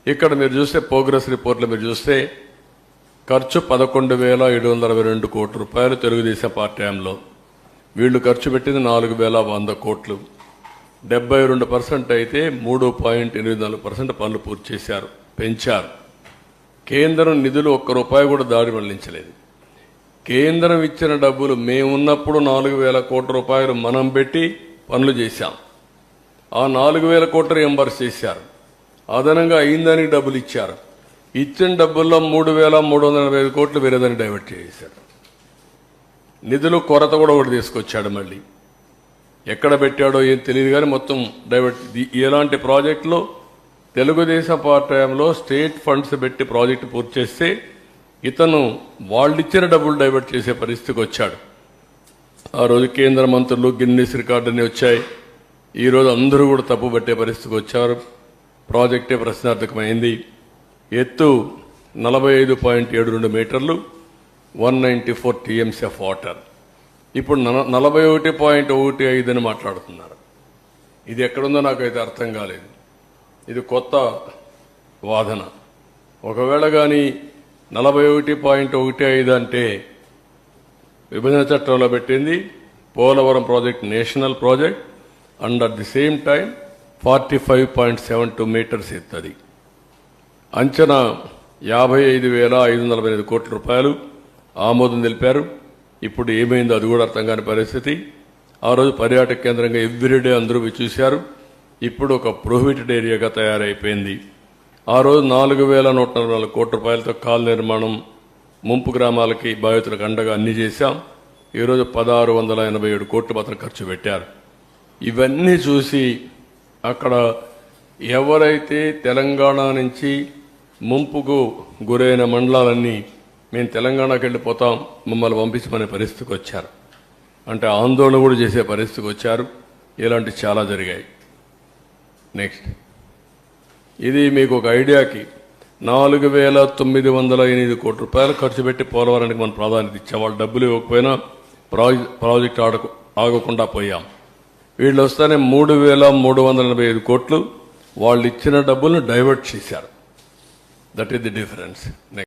ఇక్కడ మీరు చూస్తే ప్రోగ్రెస్ రిపోర్ట్లో మీరు చూస్తే ఖర్చు 11,722 కోట్ల రూపాయలు తెలుగుదేశం పార్టీ హయాంలో. వీళ్ళు ఖర్చు పెట్టింది 4,100 కోట్లు. 72% అయితే 3.84% పనులు పూర్తి చేశారు, పెంచారు. కేంద్రం నిధులు ఒక్క రూపాయి కూడా దారి మళ్లించలేదు. కేంద్రం ఇచ్చిన డబ్బులు మేమున్నప్పుడు 4,000 కోట్ల రూపాయలు మనం పెట్టి పనులు చేశాం. ఆ 4,000 కోట్లు రియంబర్స్ చేశారు. అదనంగా అయిందానికి డబ్బులు ఇచ్చారు. ఇచ్చిన డబ్బుల్లో 3,345 కోట్లు వేరేదాన్ని డైవర్ట్ చేశారు. నిధులు కొరత కూడా ఒకటి తీసుకొచ్చాడు. మళ్ళీ ఎక్కడ పెట్టాడో ఏం తెలియదు కానీ మొత్తం డైవర్ట్. ఇలాంటి ప్రాజెక్టులో తెలుగుదేశం పార్టీ హయాంలో స్టేట్ ఫండ్స్ పెట్టి ప్రాజెక్టు పూర్తి చేస్తే ఇతను వాళ్ళిచ్చిన డబ్బులు డైవర్ట్ చేసే పరిస్థితికి వచ్చాడు. ఆ రోజు కేంద్ర మంత్రులు గిన్నీస్ రికార్డుని వచ్చాయి. ఈరోజు అందరూ కూడా తప్పు పట్టే పరిస్థితికి వచ్చారు. ప్రాజెక్టే ప్రశ్నార్థకమైంది. ఎత్తు 45.72 మీటర్లు, 194 టీఎంసీ ఆఫ్ వాటర్. ఇప్పుడు 41.15 అని మాట్లాడుతున్నారు. ఇది ఎక్కడుందో నాకైతే అర్థం కాలేదు. ఇది కొత్త వాదన. ఒకవేళ కానీ 41.15 అంటే విభజన చట్టంలో పెట్టింది Polavaram project national project. And at the same time 45.72 metres ఎత్తది. అంచనా 55,545 కోట్ల రూపాయలు ఆమోదం తెలిపారు. ఇప్పుడు ఏమైందో అది కూడా అర్థం కాని పరిస్థితి. ఆ రోజు పర్యాటక కేంద్రంగా ఎవ్రీడే అందరూ చూశారు. ఇప్పుడు ఒక ప్రొహిబిటెడ్ ఏరియాగా తయారైపోయింది. ఆ రోజు 4,144 కోట్ల రూపాయలతో కాల్ నిర్మాణం, ముంపు గ్రామాలకి బాధితులకు అండగా అన్ని చేశాం. ఈరోజు 1,687 కోట్లు మాత్రం ఖర్చు పెట్టారు. ఇవన్నీ చూసి అక్కడ ఎవరైతే తెలంగాణ నుంచి ముంపుకు గురైన మండలాలన్నీ మేము తెలంగాణకి వెళ్ళిపోతాం, మమ్మల్ని పంపించమనే పరిస్థితికి వచ్చారు. అంటే ఆందోళన కూడా చేసే పరిస్థితికి వచ్చారు. ఇలాంటి చాలా జరిగాయి. నెక్స్ట్, ఇది మీకు ఒక ఐడియాకి 4,908 కోట్ల రూపాయలు ఖర్చు పెట్టి పోలవరానికి మనం ప్రాధాన్యత ఇచ్చాం. వాళ్ళు డబ్బులు ఇవ్వకపోయినా ప్రాజెక్ట్ ఆగకుండా పోయాం. వీళ్ళు వస్తేనే 3,385 కోట్లు వాళ్ళు ఇచ్చిన డబ్బులను డైవర్ట్ చేశారు. That is the difference.